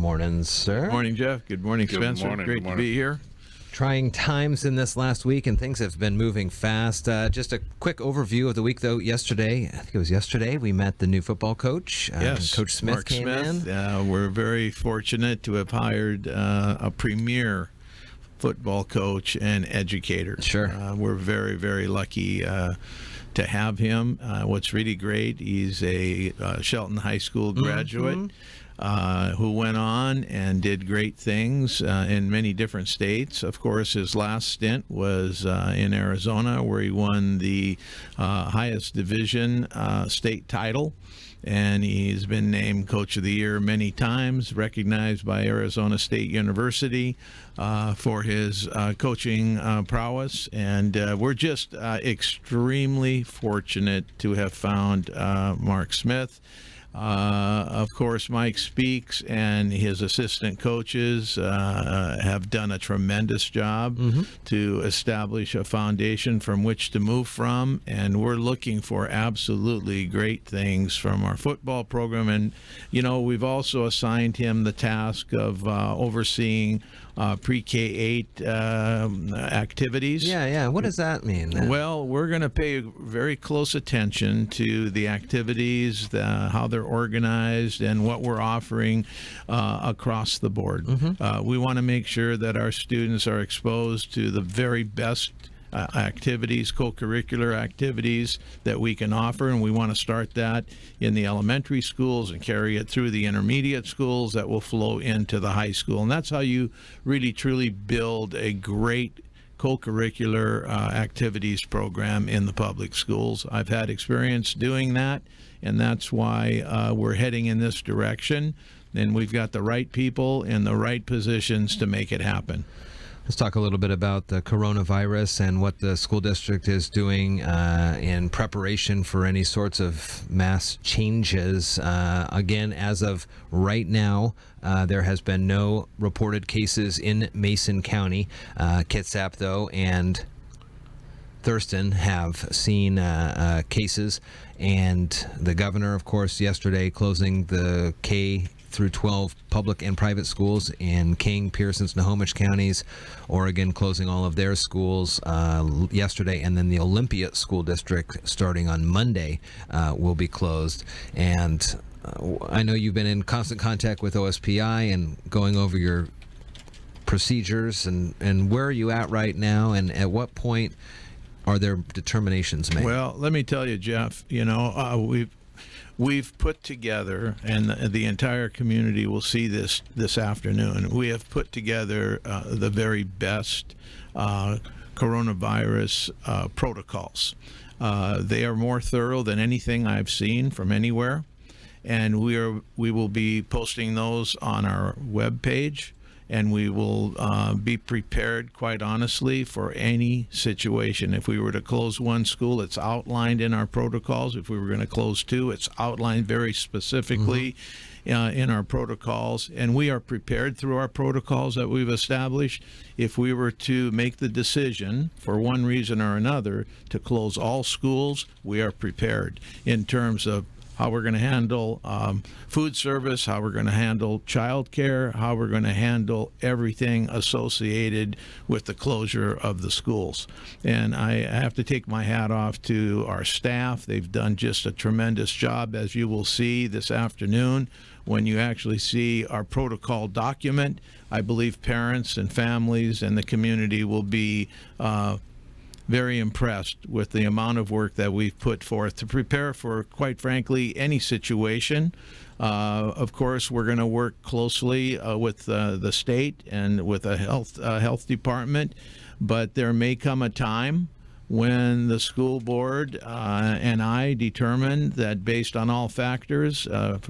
morning, sir. Good morning, Jeff. Good morning, Spencer. Morning, Great to be here. Trying times in this last week, and things have been moving fast. Just a quick overview of the week, though. Yesterday, I think it was yesterday, we met the new football coach. Yes, Coach Smith Mark came Smith. in. We're very fortunate to have hired a premier football coach and educator. Sure. We're very, very lucky to have him. What's really great, he's a Shelton High School graduate. Who went on and did great things in many different states. Of course, his last stint was in Arizona, where he won the highest division state title. And he's been named Coach of the Year many times, recognized by Arizona State University for his coaching prowess. And we're just extremely fortunate to have found Mark Smith. Of course, Mike Speaks and his assistant coaches have done a tremendous job to establish a foundation from which to move from, and we're looking for absolutely great things from our football program. And, you know, we've also assigned him the task of overseeing pre-K-8 activities. Yeah. What does that mean? Well, we're going to pay very close attention to the activities, how they're organized, and what we're offering across the board. We want to make sure that our students are exposed to the very best activities, co-curricular activities that we can offer, and we want to start that in the elementary schools and carry it through the intermediate schools that will flow into the high school. And that's how you really, truly build a great co-curricular activities program in the public schools. I've had experience doing that, and that's why we're heading in this direction, and we've got the right people in the right positions to make it happen. Let's talk a little bit about the coronavirus and what the school district is doing in preparation for any sorts of mass changes. Again, as of right now, there has been no reported cases in Mason County. Kitsap, though, and Thurston have seen cases, and the governor, of course, yesterday closing the K through 12 public and private schools in King, Pierce, and Snohomish counties. Oregon closing all of their schools yesterday, and then the Olympia School District starting on Monday will be closed. And I know you've been in constant contact with OSPI and going over your procedures, and where are you at right now, and at what point are there determinations made? Well, let me tell you, Jeff, you know, we've put together, and the entire community will see this afternoon, we have put together the very best coronavirus protocols. They are more thorough than anything I've seen from anywhere, and we will be posting those on our webpage. And we will be prepared, quite honestly, for any situation. If we were to close one school, it's outlined in our protocols. If we were going to close two, it's outlined very specifically in our protocols. And we are prepared through our protocols that we've established. If we were to make the decision, for one reason or another, to close all schools, we are prepared in terms of how we're going to handle food service, how we're going to handle child care, how we're going to handle everything associated with the closure of the schools. And I have to take my hat off to our staff. They've done just a tremendous job, as you will see this afternoon. When you actually see our protocol document, I believe parents and families and the community will be very impressed with the amount of work that we've put forth to prepare for, quite frankly, any situation. Of course, we're going to work closely with the state and with the health department, but there may come a time when the school board and I determine that, based on all factors, in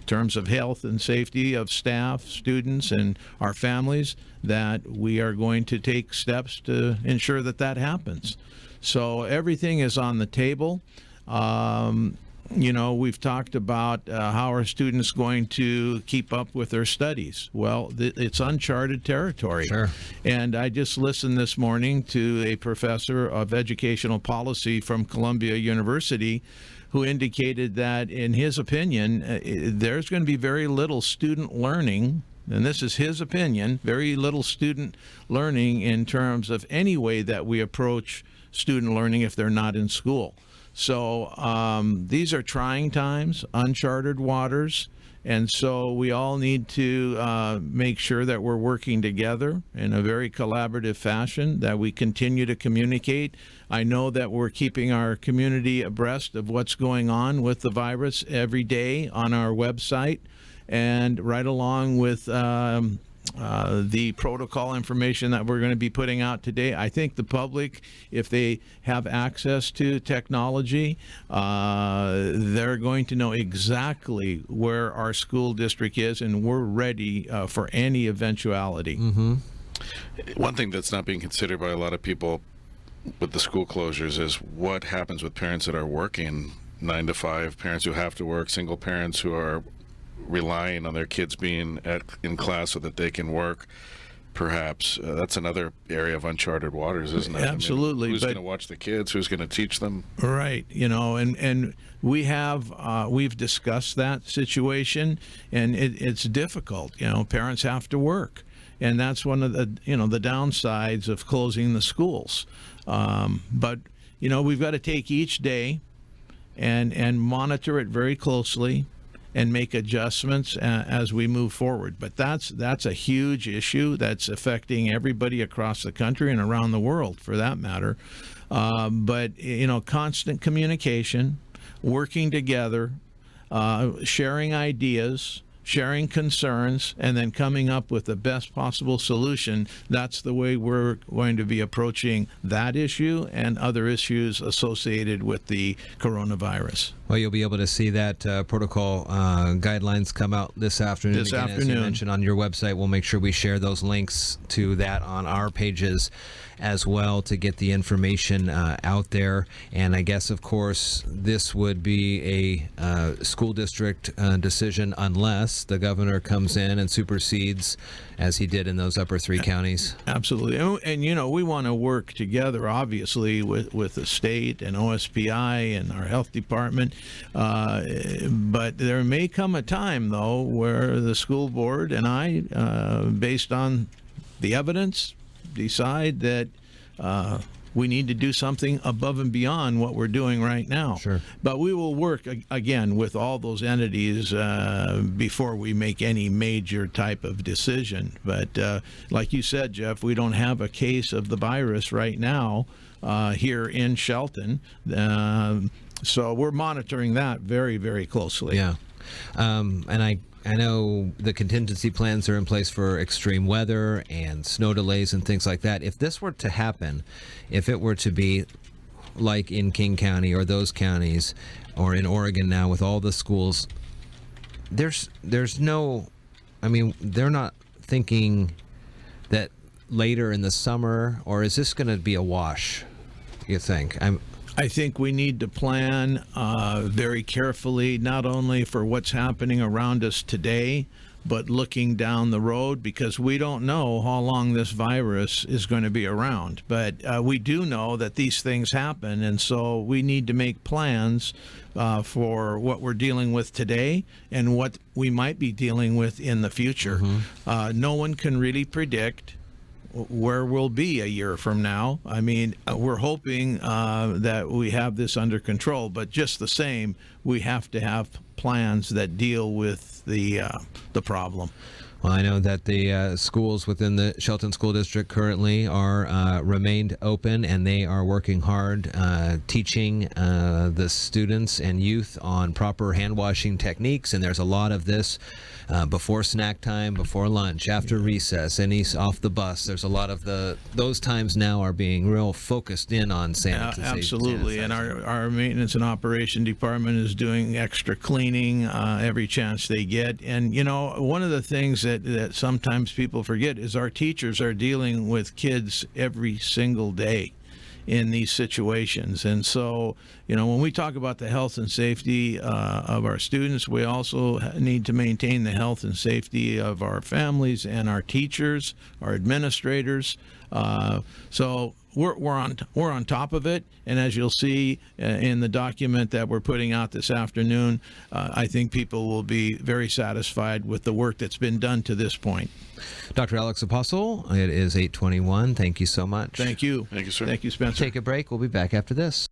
terms of health and safety of staff, students, and our families, that we are going to take steps to ensure that that happens. So everything is on the table. You know, we've talked about how are students going to keep up with their studies. Well, it's uncharted territory. Sure. And I just listened this morning to a professor of educational policy from Columbia University who indicated that, in his opinion, there's going to be very little student learning and this is his opinion, very little student learning in terms of any way that we approach student learning if they're not in school. So these are trying times, uncharted waters, and so we all need to make sure that we're working together in a very collaborative fashion, that we continue to communicate. I know that we're keeping our community abreast of what's going on with the virus every day on our website, and right along with the protocol information that we're going to be putting out today. I think the public, if they have access to technology, they're going to know exactly where our school district is, and we're ready for any eventuality. Mm-hmm. One thing that's not being considered by a lot of people with the school closures is what happens with parents that are working 9 to 5, parents who have to work, single parents who are relying on their kids being in class so that they can work. Perhaps that's another area of uncharted waters, isn't it? Absolutely. I mean, who's going to watch the kids? Who's going to teach them? Right. And we've discussed that situation, and it's difficult. Parents have to work, and that's one of the the downsides of closing the schools. But we've got to take each day and monitor it very closely and make adjustments as we move forward. But that's a huge issue that's affecting everybody across the country and around the world, for that matter. But constant communication, working together, sharing ideas, sharing concerns, and then coming up with the best possible solution. That's the way we're going to be approaching that issue and other issues associated with the coronavirus. Well, you'll be able to see that protocol guidelines come out this afternoon. This Again, afternoon. As you mentioned on your website, we'll make sure we share those links to that on our pages as well to get the information out there. And I guess, of course, this would be a school district decision unless the governor comes in and supersedes, as he did in those upper 3 counties. Absolutely. And we want to work together, obviously, with the state and OSPI and our health department. But there may come a time, though, where the school board and I, based on the evidence, decide that we need to do something above and beyond what we're doing right now. Sure. But we will work, again, with all those entities before we make any major type of decision. But like you said, Jeff, we don't have a case of the virus right now here in Shelton. So we're monitoring that very, very closely. Yeah. And I know the contingency plans are in place for extreme weather and snow delays and things like that. If this were to happen, if it were to be like in King County or those counties or in Oregon now with all the schools, there's no, they're not thinking that later in the summer, or is this going to be a wash, you think? I think we need to plan very carefully, not only for what's happening around us today, but looking down the road, because we don't know how long this virus is going to be around. But we do know that these things happen, and so we need to make plans for what we're dealing with today and what we might be dealing with in the future. Mm-hmm. No one can really predict where we'll be a year from now. We're hoping that we have this under control, but just the same, we have to have plans that deal with the problem. Well, I know that the schools within the Shelton School District currently are remained open, and they are working hard teaching the students and youth on proper hand washing techniques. And there's a lot of this before snack time, before lunch, after recess, and he's off the bus. There's a lot of those times now are being real focused in on sanitization. Absolutely, and our maintenance and operation department is doing extra cleaning every chance they get. And one of the things that sometimes people forget is our teachers are dealing with kids every single day. in these situations. And so, when we talk about the health and safety of our students, we also need to maintain the health and safety of our families and our teachers, our administrators. So we're on top of it, and as you'll see in the document that we're putting out this afternoon, I think people will be very satisfied with the work that's been done to this point. Dr. Alex Apostle, it is 8:21. Thank you so much. Thank you. Thank you, sir. Thank you, Spencer. Take a break. We'll be back after this.